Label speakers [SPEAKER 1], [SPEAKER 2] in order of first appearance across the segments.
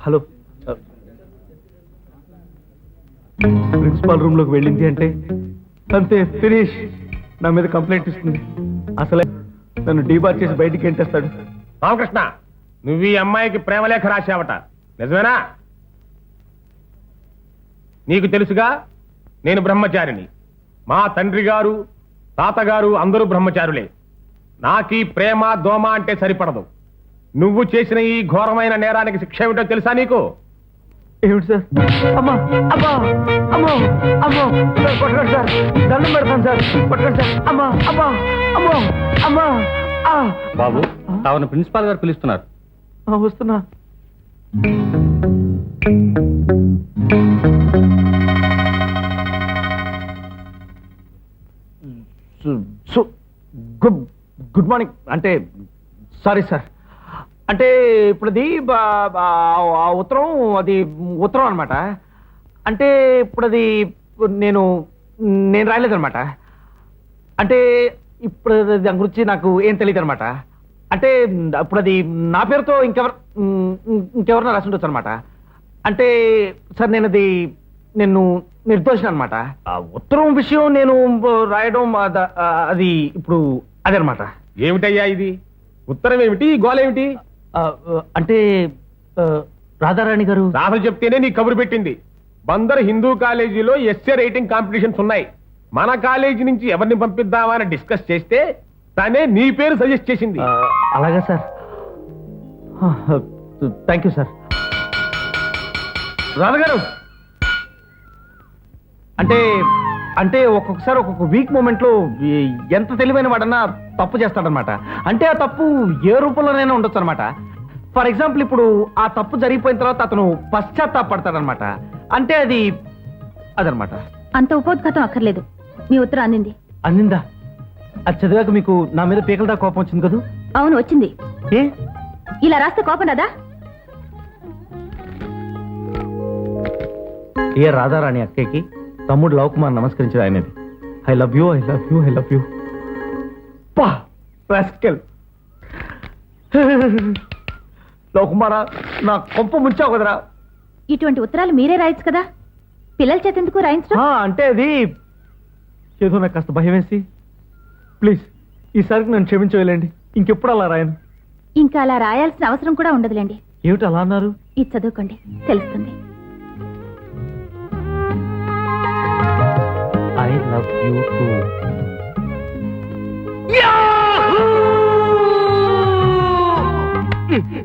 [SPEAKER 1] Hello, principal room లోకి వెళ్ళింది అంటే అంతే, ఫినిష్. నా మీద కంప్లైంట్ ఇస్తుంది. అసలే నన్ను డీబార్ చేసి బయటికి ఎంటేస్తాడు.
[SPEAKER 2] రామకృష్ణ, నువ్వు ఈ అమ్మాయికి ప్రేమలేఖ రాశావట, నిజమేనా? నీకు తెలుసుగా, నేను బ్రహ్మచారిని. మా తండ్రి గారు, తాతగారు అందరూ బ్రహ్మచారులే. నాకీ ప్రేమ దోమ అంటే సరిపడదు. నువ్వు చేసిన ఈ ఘోరమైన నేరానికి శిక్ష ఏమిటో తెలుసా నీకు?
[SPEAKER 1] ఏమిటి సార్? అమ్మా అమ్మా అమ్మో అమ్మో, పట్టుకోండి సార్, దండం పెడతాను సార్, పట్టుకోండి సార్. అమ్మా అమ్మా అమ్మో అమ్మా.
[SPEAKER 3] బాబు, తాను ప్రిన్సిపాల్ గారు పిలుస్తున్నారు.
[SPEAKER 1] వస్తున్నా. Good morning. అంటే సారీ సార్, అంటే ఇప్పుడు అది ఉత్తరం, అది ఉత్తరం అనమాట. అంటే ఇప్పుడు అది నేను రాయలేదనమాట. అంటే ఇప్పుడు దాని గురించి నాకు ఏం తెలియదు అనమాట. అంటే ఇప్పుడు అది నా పేరుతో ఇంకెవరన్నా రాసి ఉండొచ్చు అనమాట. అంటే సార్, నేను నిర్దోషం అనమాట. ఆ ఉత్తరం విషయం నేను రాయడం అది ఇప్పుడు అదనమాట.
[SPEAKER 2] ఏమిటయ్యా ఇది? ఉత్తరం ఏమిటి, గోలేమిటి?
[SPEAKER 1] అంటే రాధారాణి గారు
[SPEAKER 2] రాహుల్ చెప్తేనే నీ కబురు పెట్టింది. బందర్ హిందూ కాలేజీలో ఎస్ఏ రైటింగ్ కాంపిటీషన్స్ ఉన్నాయి. మన కాలేజీ నుంచి ఎవరిని పంపిద్దామా అని డిస్కస్ చేస్తే తనే నీ పేరు సజెస్ట్ చేసింది.
[SPEAKER 1] అలాగా sir, thank you sir. Radha గారు, అంటే ఒక్కొక్కసారి ఒక్కొక్క వీక్ మూమెంట్ లో ఎంత తెలివైన వాడన్నా తప్పు చేస్తాడనమాట. అంటే ఆ తప్పు ఏ రూపంలోనైనా ఉండొచ్చు అనమాట. ఫర్ ఎగ్జాంపుల్, ఇప్పుడు ఆ తప్పు జరిగిపోయిన తర్వాత అతను పశ్చాత్తాపడతాడనమాట. అంటే అదనమాట.
[SPEAKER 4] అంత ఉపోద్ఘాతం అక్కర్లేదు, మీ ఉత్తరం అందింది.
[SPEAKER 1] అందిందా? అది చదివాక మీకు నా మీద పీకలదా కోపం వచ్చింది కదూ?
[SPEAKER 4] అవును, వచ్చింది.
[SPEAKER 1] ఏ
[SPEAKER 4] ఇలా రాస్తే కోపం రాదా?
[SPEAKER 1] ఏ రాధారాణి అక్కకి తమ్ముడు లవ్ కుమార్ నమస్కరించాడు ఆయనది. I love you, I love you, I love you. Love కుమారా, నా కొంప ముంచావు కదరా.
[SPEAKER 4] ఇటువంటి ఉత్తరాలు మీరే రాయొచ్చు కదా, పిల్లల చేత ఎందుకు రాయించడం?
[SPEAKER 1] అంటే అది ఏదో నాకు కాస్త భయం వేసి, ప్లీజ్ ఈసారికి నన్ను క్షమించలేండి. ఇంకెప్పుడు అలా రాయను.
[SPEAKER 4] ఇంకా అలా రాయాల్సిన అవసరం కూడా ఉండదులేండి.
[SPEAKER 1] ఏమిటి అలా అన్నారు?
[SPEAKER 4] ఇది చదువుకోండి, తెలుస్తుంది.
[SPEAKER 1] I love you two.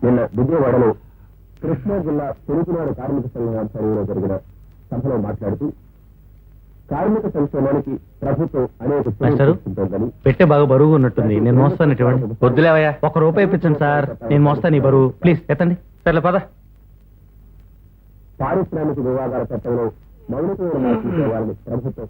[SPEAKER 5] నిన్న విజయవాడలో కృష్ణా జిల్లా తెలుగునాడు కార్మిక సంఘం ఆధ్వర్యంలో జరిగిన సభలో మాట్లాడుతూ కార్మిక సంక్షేమానికి ప్రభుత్వం అనేక
[SPEAKER 1] పెట్టే బాగా బరువు ఉన్నట్టుంది, నేను మోస్తాను. ఇటువంటి వద్దులేవయ్యా, ₹1 ఇప్పించండి సార్, నేను మోస్తాను ఈ బరువు. ప్లీజ్ ఎత్తండి. సర్లే పద.
[SPEAKER 5] పారిశ్రామిక వివాదాల చట్టంలో మౌలికమైన మార్పులు వారిని ప్రభుత్వం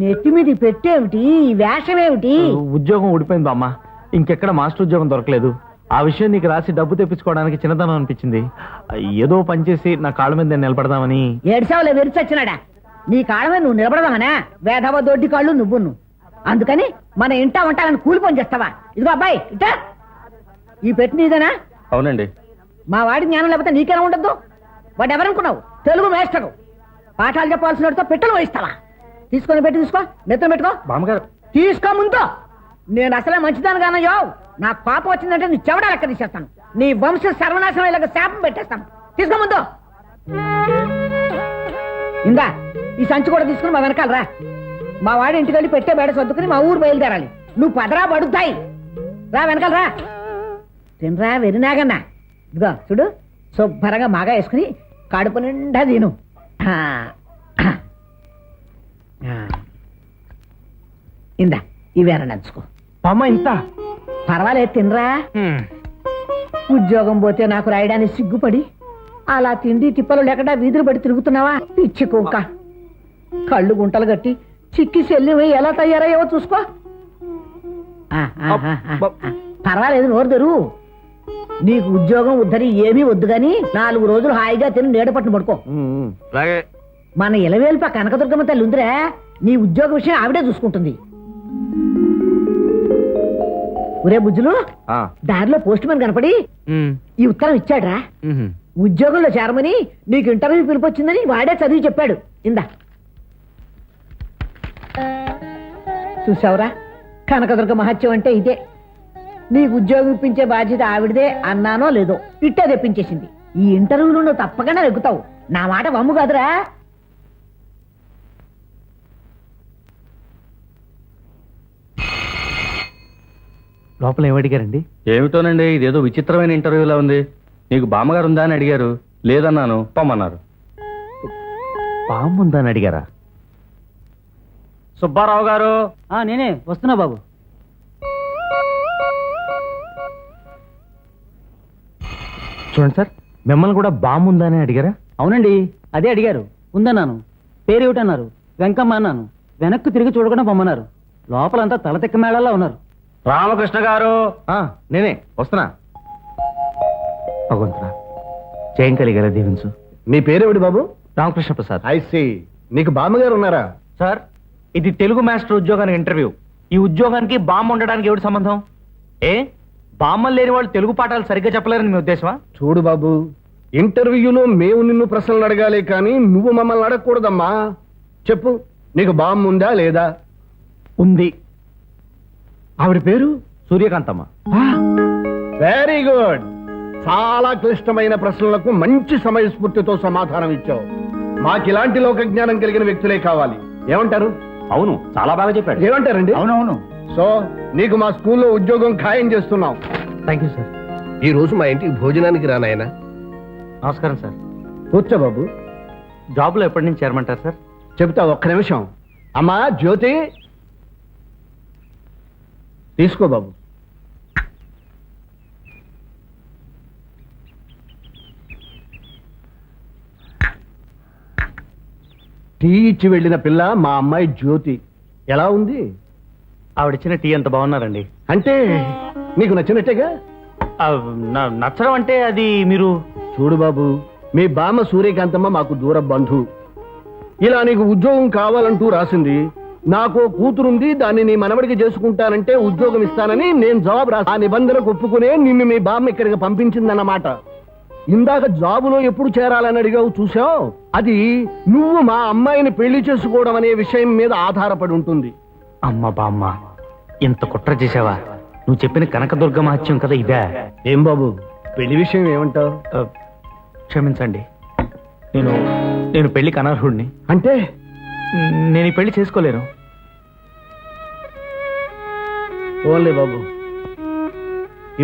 [SPEAKER 6] నెత్తి మీద పెట్టేమిటి, వేషం ఏమిటి?
[SPEAKER 1] ఉద్యోగం ఊడిపోయింది బామ్మ, ఇంకెక్కడ మాస్టర్ ఉద్యోగం దొరకలేదు. ఆ విషయం నీకు రాసి డబ్బు తెప్పించుకోవడానికి చిన్నతనం అనిపించింది. ఏదో పనిచేసి నా కాళ్ళ మీద నేను నిలబడదామని.
[SPEAKER 6] ఏడ్సావులే, విరిచొచ్చినాడా? నీ కాళ్ళ మీద నువ్వు నిలబడదామనా? వేధవ దొడ్డి కాళ్ళు నువ్వు. అందుకని మన ఇంటా ఉంటానని కూలి పని చేస్తావా? ఇదిగో అబ్బాయి, ఇటా ఈ పెట్టి నీదేనా?
[SPEAKER 3] అవునండి.
[SPEAKER 6] మా వాడి జ్ఞానం లేకపోతే నీకేనా ఉండద్దు? వాడు ఎవరనుకున్నావు? తెలుగు మేస్టరు. పాఠాలు చెప్పాల్సిన వాడితో పెట్టెలు వేయిస్తావా? తీసుకొని పెట్టి తీసుకో, నెత్తం పెట్టుకో.
[SPEAKER 1] బామ్మగారు
[SPEAKER 6] తీసుకో ముందు. నేను అసలే మంచిదాను కానయ్యో. నాకు పాపం వచ్చిందంటే నీ చెవడా లెక్క తీసేస్తాను. నీ వంశ సర్వనాశనం ఇలాగ శాపం పెట్టేస్తాను. తీసుకో ముందు. ఇందా ఈ సంచి కూడా తీసుకుని మా వెనకాల రా. మా వాడి ఇంటికి వెళ్ళి పెట్టే బేడ సర్దుకుని మా ఊరు బయలుదేరాలి. నువ్వు పదరా పడుతాయి. రా వెనకాల రా. తినరా వెరినాగన్నా. ఇదిగో చూడు, శుభ్రంగా మాగా వేసుకుని కడుపు నిండా తిను. ఇందా ఇవేనా నంచుకో.
[SPEAKER 1] అమ్మ ఇంత
[SPEAKER 6] పర్వాలేదు, తినరా. ఉద్యోగం పోతే నాకు రాయడానికి సిగ్గుపడి అలా తిండి తిప్పలు లేకుండా వీధులు పడి తిరుగుతున్నావా? పిచ్చి కుక్క. కళ్ళు గుంటలు కట్టి చిక్కి చెల్లి ఎలా తయారయ్యావో చూసుకో. పర్వాలేదు, నోరు తెరు. నీకు ఉద్యోగం ఉద్ధరి ఏమీ వద్దు గాని 4 రోజులు హాయిగా తిని నీడ పట్టును పడుకో.
[SPEAKER 1] అలాగే.
[SPEAKER 6] మన ఇలవేల్ప కనకదుర్గమ్మ తల్లి ఉందిరా, నీ ఉద్యోగ విషయం ఆవిడే చూసుకుంటుంది. ఒరే బుజ్జులు,
[SPEAKER 1] ఆ,
[SPEAKER 6] దారిలో పోస్ట్ మ్యాన్ కనపడి ఈ ఉత్తరం ఇచ్చాడ్రా. ఉద్యోగంలో చేరమని నీకు ఇంటర్వ్యూ పిలిపొచ్చిందని వాడే చదివి చెప్పాడు. ఇందా చూసావురా, కనకదుర్గ మహత్యం అంటే ఇదే. నీకు ఉద్యోగం ఇప్పించే బాధ్యత ఆవిడదే అన్నానో లేదో ఇట్టే తెప్పించేసింది. ఈ ఇంటర్వ్యూలో నువ్వు తప్పకుండా నెగ్గుతావు. నా మాట వమ్ము కాదురా.
[SPEAKER 1] లోపల ఏమడిగారండి?
[SPEAKER 3] ఏమిటోనండి, ఇదేదో విచిత్రమైన ఇంటర్వ్యూలా ఉంది. నీకు బామ్మగారు ఉందా అని అడిగారు. లేదన్నాను, పొమ్మన్నారు.
[SPEAKER 1] పాము ఉందా అని అడిగారా?
[SPEAKER 3] సుబ్బారావు గారు,
[SPEAKER 7] నేనే వస్తున్నా బాబు.
[SPEAKER 1] చూడండి సార్, మిమ్మల్ని కూడా బాంబు ఉందా అని అడిగారా?
[SPEAKER 7] అవునండి, అదే అడిగారు. ఉందన్నాను. పేరేమిటన్నారు? వెంకమ్మ అన్నాను. వెనక్కు తిరిగి చూడకుండా పొమ్మన్నారు. లోపలంతా తలతిక్క మేళాల్లో ఉన్నారు.
[SPEAKER 3] రామకృష్ణ గారు.
[SPEAKER 1] నేనే వస్తున్నా. భగవంతుడా, జయం కలిగేలా దీవించు.
[SPEAKER 5] మీ పేరేమిటి బాబు?
[SPEAKER 1] రామకృష్ణ ప్రసాద్.
[SPEAKER 5] I see. నీకు బామ్మగారు ఉన్నారా?
[SPEAKER 1] సార్, ఇది తెలుగు మాస్టర్ ఉద్యోగానికి ఇంటర్వ్యూ. ఈ ఉద్యోగానికి బామ్మ ఉండడానికి ఎవరి సంబంధం? బామ్మలు లేని వాళ్ళు తెలుగు పాఠాలు సరిగ్గా చెప్పలేరని మీ ఉద్దేశమా?
[SPEAKER 5] చూడు బాబు, ఇంటర్వ్యూలో మేము నిన్ను ప్రశ్నలు అడగాలి కానీ నువ్వు మమ్మల్ని అడగకూడదమ్మా. చెప్పు, నీకు బామ్మ ఉందా లేదా?
[SPEAKER 1] ఉంది.
[SPEAKER 5] ఆవిడ పేరు?
[SPEAKER 1] సూర్యకాంతమ్మ.
[SPEAKER 5] Very good. చాలా క్లిష్టమైన ప్రశ్నలకు మంచి సమయస్ఫూర్తితో సమాధానం ఇచ్చావు. మాకు ఇలాంటి లోక జ్ఞానం కలిగిన వ్యక్తులే కావాలి. ఏమంటారు?
[SPEAKER 3] అవును, చాలా బాగా చెప్పాడు.
[SPEAKER 5] ఏమంటారండి?
[SPEAKER 7] అవునవును.
[SPEAKER 5] సో నీకు మా స్కూల్లో ఉద్యోగం ఖాయం చేస్తున్నాం.
[SPEAKER 1] Thank you sir.
[SPEAKER 5] ఈ రోజు మా ఇంటికి భోజనానికి రానాయనా.
[SPEAKER 1] నమస్కారం సార్.
[SPEAKER 5] కూర్చో బాబు.
[SPEAKER 1] జాబ్లో ఎప్పటి నుంచి చేరమంటారు సార్?
[SPEAKER 5] చెప్తా, ఒక్క నిమిషం. అమ్మా జ్యోతి, తీసుకో బాబు. టీ ఇచ్చి వెళ్ళిన పిల్ల మా అమ్మాయి జ్యోతి. ఎలా ఉంది?
[SPEAKER 1] ఆవిడిచ్చిన టీ అంత బాగున్నారండి.
[SPEAKER 5] అంటే నీకు నచ్చినట్టేగా?
[SPEAKER 1] నచ్చడం అంటే అది మీరు
[SPEAKER 5] చూడు బాబు, మీ బామ్మ సూర్యకాంతమ్మ మాకు దూర బంధు. ఇలా నీకు ఉద్యోగం కావాలంటూ రాసింది. నాకు కూతురుంది, దాన్ని నీ మనవడికి చేసుకుంటానంటే ఉద్యోగం ఇస్తానని నేను జవాబు రాసి ఆ నిబంధనకు ఒప్పుకునే నిన్ను మీ బామ్మ ఇక్కడికి పంపించిందన్నమాట. ఇందాక జాబులో ఎప్పుడు చేరాలని అడిగావు చూసావు, అది నువ్వు మా అమ్మాయిని పెళ్లి చేసుకోవడం అనే విషయం మీద ఆధారపడి ఉంటుంది.
[SPEAKER 1] అమ్మ బామ్మ, ఇంత కుట్ర చేసావా? నువ్వు చెప్పిన కనకదుర్గ మహత్యం కదా ఇదే?
[SPEAKER 5] ఏం బాబు, పెళ్లి విషయం ఏమంటావు?
[SPEAKER 1] క్షమించండి, నేను పెళ్లికి అనర్హుడిని.
[SPEAKER 5] అంటే
[SPEAKER 1] నేను ఈ పెళ్లి చేసుకోలేను.
[SPEAKER 5] ఓన్లే బాబు,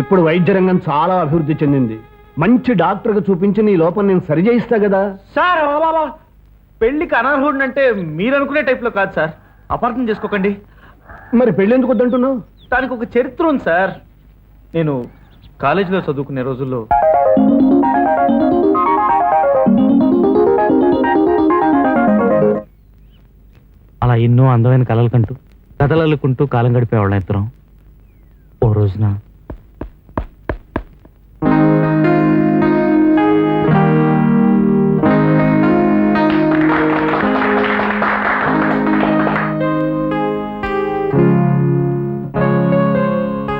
[SPEAKER 5] ఇప్పుడు వైద్య రంగం చాలా అభివృద్ధి చెందింది. మంచి డాక్టర్గా చూపించి నీ లోపం నేను సరిచేయిస్తా కదా.
[SPEAKER 1] సార్, పెళ్లికి అనర్హుడిని అంటే మీరు అనుకునే టైప్ లో కాదు సార్. అపార్థం చేసుకోకండి.
[SPEAKER 5] మరి పెళ్లి ఎందుకు వద్దంటున్నావు?
[SPEAKER 1] దానికి ఒక చరిత్ర ఉంది సార్. నేను కాలేజీలో చదువుకునే రోజుల్లో అలా ఎన్నో అందమైన కలలు కంటూ కథలల్లుకుంటూ కాలం గడిపేవాళ్ళం ఇద్దరం. ఓ రోజున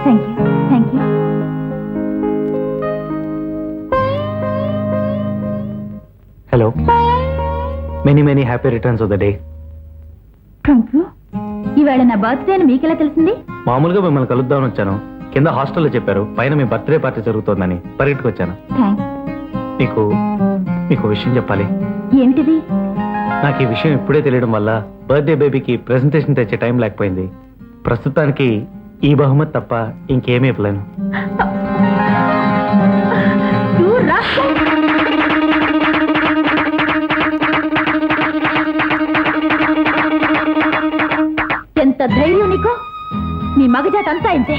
[SPEAKER 4] thank you.
[SPEAKER 1] Hello, many happy returns of the day.
[SPEAKER 4] Thank you. ఈవేళ నా బర్త్డే అని మీకెలా తెలిసింది?
[SPEAKER 1] మామూలుగా మిమ్మల్ని కలుద్దామని వచ్చాను. కింద హాస్టల్లో చెప్పారు పైన మీ బర్త్డే పార్టీ జరుగుతోందని పరిగెట్టుకొచ్చాను.
[SPEAKER 4] థ్యాంక్స్.
[SPEAKER 1] మీకు విషయం చెప్పాలి.
[SPEAKER 4] ఏమిటిది?
[SPEAKER 1] నాకు ఈ విషయం ఇప్పుడే తెలియడం వల్ల బర్త్డే బేబీకి ప్రెజెంటేషన్ తెచ్చే టైం లేకపోయింది. ప్రస్తుతానికి ఈ బహుమతి తప్ప ఇంకేమీ ఇవ్వలేను.
[SPEAKER 4] ఎంత ధైర్యం నీకు! మీ మగజాత అంతా ఇంతే.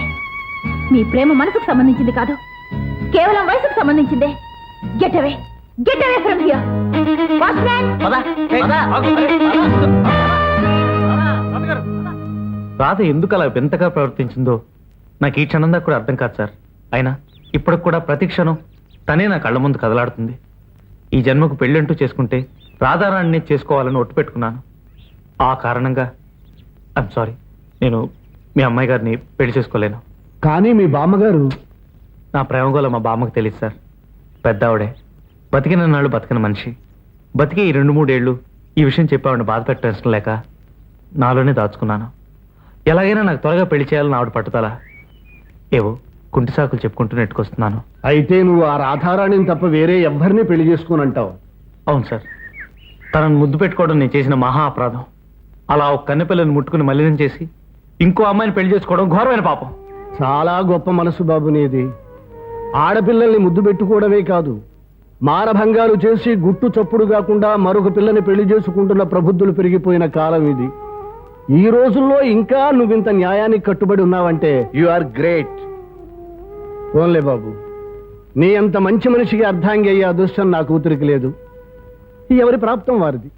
[SPEAKER 4] మీ ప్రేమ మనసుకు సంబంధించింది కాదు, కేవలం వయసుకు సంబంధించిందే. Get away from here.
[SPEAKER 1] Radha ఎందుకు అలా వింతగా ప్రవర్తించిందో నాకు ఈ క్షణంగా కూడా అర్థం కాదు సార్. అయినా ఇప్పటికి కూడా ప్రతి క్షణం తనే నా కళ్ళ ముందు కదలాడుతుంది. ఈ జన్మకు పెళ్ళంటూ చేసుకుంటే రాధారాణిని చేసుకోవాలని ఒట్టు పెట్టుకున్నాను. ఆ కారణంగా ఐఎమ్ సారీ, నేను మీ అమ్మాయి గారిని పెళ్లి చేసుకోలేను.
[SPEAKER 5] కానీ మీ బామ్మగారు
[SPEAKER 1] నా ప్రేమ గోల మా బామ్మకు తెలియదు సార్. పెద్ద ఆవిడే, బతికిన నాళ్ళు బతికిన మనిషి. బతికి ఈ 2-3 ఏళ్ళు ఈ విషయం చెప్పావిని బాధ పెట్టడం లేక నాలోనే దాచుకున్నాను. ఎలాగైనా నాకు త్వరగా పెళ్లి చేయాలని ఆవిడ పట్టుదల. ఏవో కుంటి సాకులు చెప్పుకుంటూ నెట్టుకొస్తున్నాను.
[SPEAKER 5] అయితే నువ్వు ఆ రాధారాణిని తప్ప వేరే ఎవ్వరిని పెళ్లి చేసుకోనంటావు.
[SPEAKER 1] అవును సార్, తనను ముద్దు పెట్టుకోవడం నేను చేసిన మహా అపరాధం. అలా ఒక కన్నెపిల్లని ముట్టుకుని మలినం చేసి ఇంకో అమ్మాయిని పెళ్లి చేసుకోవడం ఘోరమైన పాపం.
[SPEAKER 5] చాలా గొప్ప మనసు బాబు నీది. ఆడపిల్లల్ని ముద్దు పెట్టుకోవడమే కాదు, మానభంగాలు చేసి గుట్టు చప్పుడు కాకుండా మరొక పిల్లని పెళ్లి చేసుకుంటున్న ప్రబుద్ధులు పెరిగిపోయిన కాలం ఇది. ఈ రోజుల్లో ఇంకా నువ్వింత న్యాయానికి కట్టుబడి ఉన్నావంటే యు ఆర్ గ్రేట్. ఓన్లే బాబు, నీ అంత మంచి మనిషికి అర్ధాంగి అయ్యే అదృష్టం నా కూతురికి లేదు. ఎవరి ప్రాప్తం వారిది.